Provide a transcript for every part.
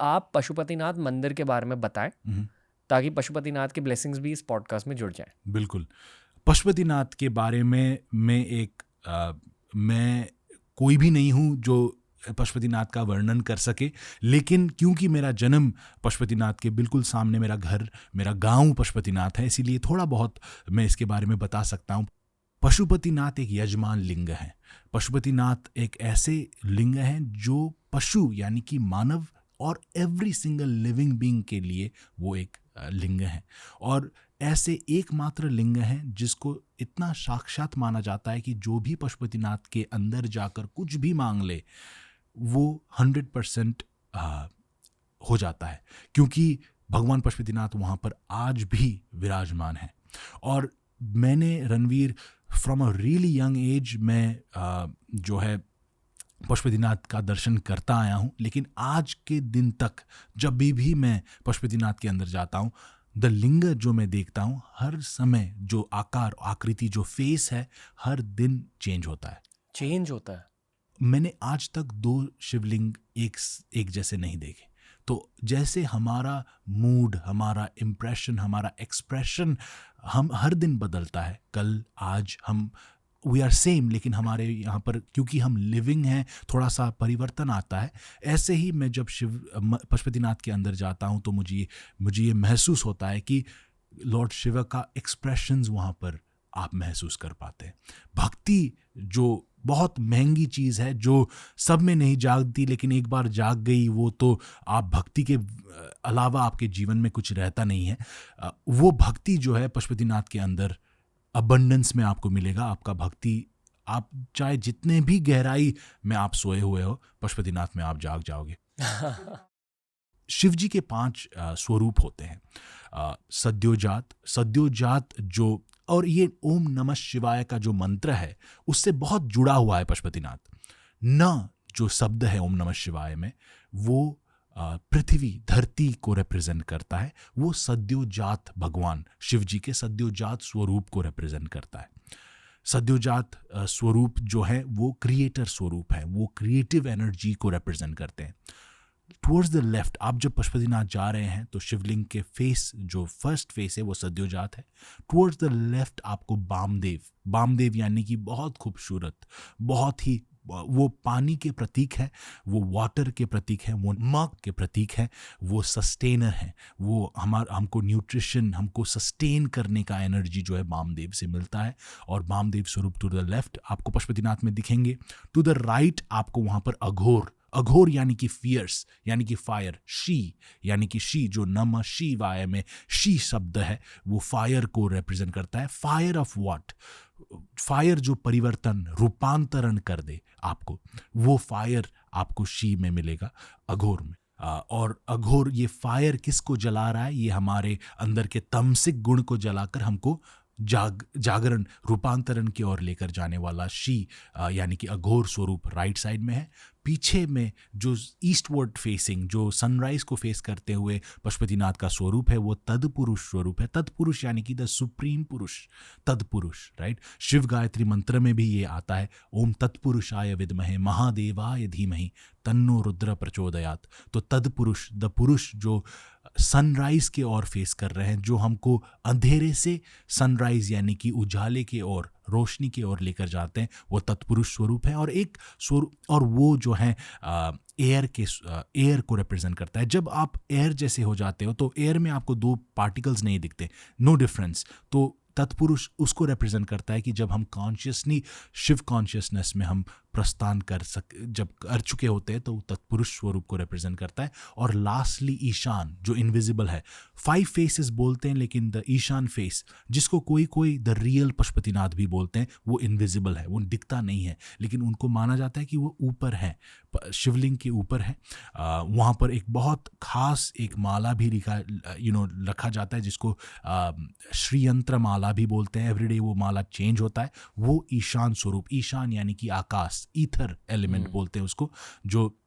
आप पशुपतिनाथ मंदिर के बारे में बताएं ताकि पशुपतिनाथ की ब्लेसिंग्स भी इस पॉडकास्ट में जुड़ जाएं। बिल्कुल। पशुपतिनाथ के बारे में मैं कोई भी नहीं हूँ जो पशुपतिनाथ का वर्णन कर सके, लेकिन क्योंकि मेरा जन्म पशुपतिनाथ के बिल्कुल सामने मेरा घर, मेरा गांव पशुपतिनाथ है, इसीलिए थोड़ा बहुत मैं इसके बारे में बता सकता हूँ। पशुपतिनाथ एक यजमान लिंग है। पशुपतिनाथ एक ऐसे लिंग हैं जो पशु यानी कि मानव और एवरी सिंगल लिविंग बीइंग के लिए वो एक लिंग है, और ऐसे एकमात्र लिंग हैं जिसको इतना साक्षात माना जाता है कि जो भी पशुपतिनाथ के अंदर जाकर कुछ भी मांग ले वो 100% हो जाता है, क्योंकि भगवान पशुपतिनाथ वहाँ पर आज भी विराजमान है। और मैंने Ranveer from a really young age में जो है पशुपतिनाथ का दर्शन करता आया हूँ, लेकिन आज के दिन तक जब भी मैं पशुपतिनाथ के अंदर जाता हूँ, द लिंग जो मैं देखता हूँ हर समय, जो आकार आकृति जो फेस है, हर दिन चेंज होता है। मैंने आज तक 2 शिवलिंग एक जैसे नहीं देखे। तो जैसे हमारा मूड, हमारा इम्प्रेशन, हमारा एक्सप्रेशन हम हर दिन बदलता है, कल आज हम वी आर सेम, लेकिन हमारे यहाँ पर क्योंकि हम लिविंग हैं थोड़ा सा परिवर्तन आता है। ऐसे ही मैं जब पशुपतिनाथ के अंदर जाता हूँ तो मुझे ये महसूस होता है कि लॉर्ड शिव का एक्सप्रेशंस वहाँ पर आप महसूस कर पाते हैं। भक्ति जो बहुत महंगी चीज़ है, जो सब में नहीं जागती, लेकिन एक बार जाग गई वो तो आप भक्ति के अलावा आपके जीवन में कुछ रहता नहीं है। वो भक्ति जो है पशुपतिनाथ के अंदर अबंडेंस में आपको मिलेगा। आपका भक्ति, आप चाहे जितने भी गहराई में आप सोए हुए हो, पशुपतिनाथ में आप जाग जाओगे। शिव जी के 5 स्वरूप होते हैं। सद्योजात जो, और ये ओम नमः शिवाय का जो मंत्र है उससे बहुत जुड़ा हुआ है पशुपतिनाथ। न जो शब्द है ओम नमः शिवाय में, वो पृथ्वी, धरती को रिप्रेजेंट करता है। वो सद्योजात भगवान शिव जी के सद्योजात स्वरूप को रिप्रेजेंट करता है। सद्योजात स्वरूप जो है वो क्रिएटर स्वरूप है, वो क्रिएटिव एनर्जी को रिप्रेजेंट करते हैं। टुवर्ड्स द लेफ्ट आप जब पशुपतिनाथ जा रहे हैं तो शिवलिंग के फेस, जो फर्स्ट फेस है वो सद्योजात है। टुवर्ड्स द लेफ्ट आपको बामदेव यानी कि बहुत खूबसूरत, बहुत ही, वो पानी के प्रतीक है, वो वाटर के प्रतीक है, वो मग के प्रतीक है, वो सस्टेनर है, वो हमको न्यूट्रिशन, हमको सस्टेन करने का एनर्जी जो है बामदेव से मिलता है। और बामदेव स्वरूप टू द लेफ्ट आपको पशुपतिनाथ में दिखेंगे। टू द राइट आपको वहाँ पर अघोर यानी कि फियर्स, यानी कि फायर, यानी कि शी जो नमः शिवाय में शी शब्द है वो फायर को रिप्रेजेंट करता है। Fire of what? फायर जो परिवर्तन, रूपांतरण कर दे आपको, वो फायर आपको शी में मिलेगा, अघोर में। और अघोर, ये फायर किसको जला रहा है? ये हमारे अंदर के तमसिक गुण को जलाकर हमको जागरण, रूपांतरण की ओर लेकर जाने वाला शी यानी कि अघोर स्वरूप राइट साइड में है। पीछे में जो ईस्टवर्ड फेसिंग, जो सनराइज को फेस करते हुए पशुपतिनाथ का स्वरूप है, वो तत्पुरुष स्वरूप है। तत्पुरुष यानी कि द सुप्रीम पुरुष, तत्पुरुष, राइट। शिव गायत्री मंत्र में भी ये आता है, ओम तत्पुरुषाय विद्महे महादेवाय धीमहि तन्नो रुद्र प्रचोदयात। तो तत्पुरुष, द पुरुष जो सनराइज के ओर फेस कर रहे हैं, जो हमको अंधेरे से सनराइज यानी कि उजाले के ओर, रोशनी की ओर लेकर जाते हैं, वो तत्पुरुष स्वरूप है। और एक स्वरूप, और वो जो है एयर को रिप्रेजेंट करता है। जब आप एयर जैसे हो जाते हो तो एयर में आपको 2 पार्टिकल्स नहीं दिखते, नो डिफरेंस। तो तत्पुरुष उसको रिप्रेजेंट करता है कि जब हम कॉन्शियसली शिव कॉन्शियसनेस में हम प्रस्थान जब कर चुके होते हैं, तो तत्पुरुष स्वरूप को रिप्रेजेंट करता है। और लास्टली ईशान जो इनविजिबल है। 5 फेसेस बोलते हैं, लेकिन द ईशान फेस, जिसको कोई द रियल पशुपतिनाथ भी बोलते हैं, वो इनविजिबल है, वो दिखता नहीं है, लेकिन उनको माना जाता है कि वो ऊपर है, शिवलिंग के ऊपर है। वहाँ पर एक बहुत खास एक माला भी रखा जाता है, जिसको श्रीयंत्र माला भी बोलते हैं। एवरीडे वो माला चेंज होता है। वो ईशान स्वरूप, ईशान यानी कि आकाश, ईथर एलिमेंट बोलते हैं उसको, जो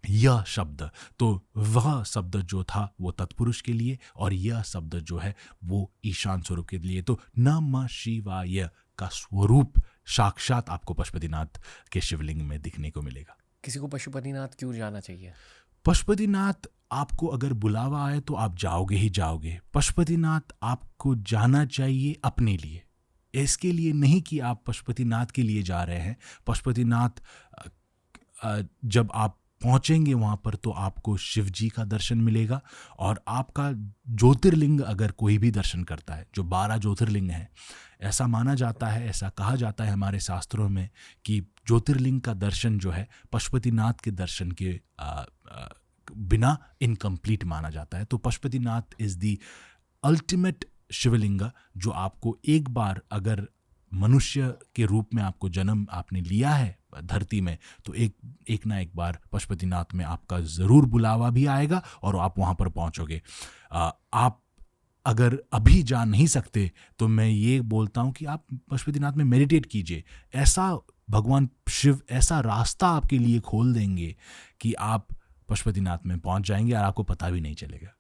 यह शब्द, तो वह शब्द जो था वो तत्पुरुष के लिए, और यह शब्द जो है वो ईशान स्वरूप के लिए। तो नमः शिवाय का स्वरूप साक्षात आपको पशुपतिनाथ के शिवलिंग में दिखने को मिलेगा। किसी को पशुपतिनाथ क्यों जाना चाहिए? पशुपतिनाथ आपको अगर बुलावा आए तो आप जाओगे ही जाओगे। पशुपतिनाथ आपको जाना चाहिए अपने लिए, इसके लिए नहीं कि आप पशुपतिनाथ के लिए जा रहे हैं। पशुपतिनाथ जब आप पहुंचेंगे वहाँ पर तो आपको शिव जी का दर्शन मिलेगा, और आपका ज्योतिर्लिंग अगर कोई भी दर्शन करता है, जो 12 ज्योतिर्लिंग हैं, ऐसा माना जाता है, ऐसा कहा जाता है हमारे शास्त्रों में कि ज्योतिर्लिंग का दर्शन जो है पशुपतिनाथ के दर्शन के बिना इनकम्प्लीट माना जाता है। तो पशुपतिनाथ इज़ दी अल्टीमेट शिवलिंग, जो आपको एक बार अगर मनुष्य के रूप में आपको जन्म आपने लिया है धरती में, तो एक ना एक बार पशुपतिनाथ में आपका ज़रूर बुलावा भी आएगा और आप वहाँ पर पहुँचोगे। आप अगर अभी जा नहीं सकते तो मैं ये बोलता हूँ कि आप पशुपतिनाथ में मेडिटेट कीजिए। ऐसा भगवान शिव ऐसा रास्ता आपके लिए खोल देंगे कि आप पशुपतिनाथ में पहुँच जाएंगे और आपको पता भी नहीं चलेगा।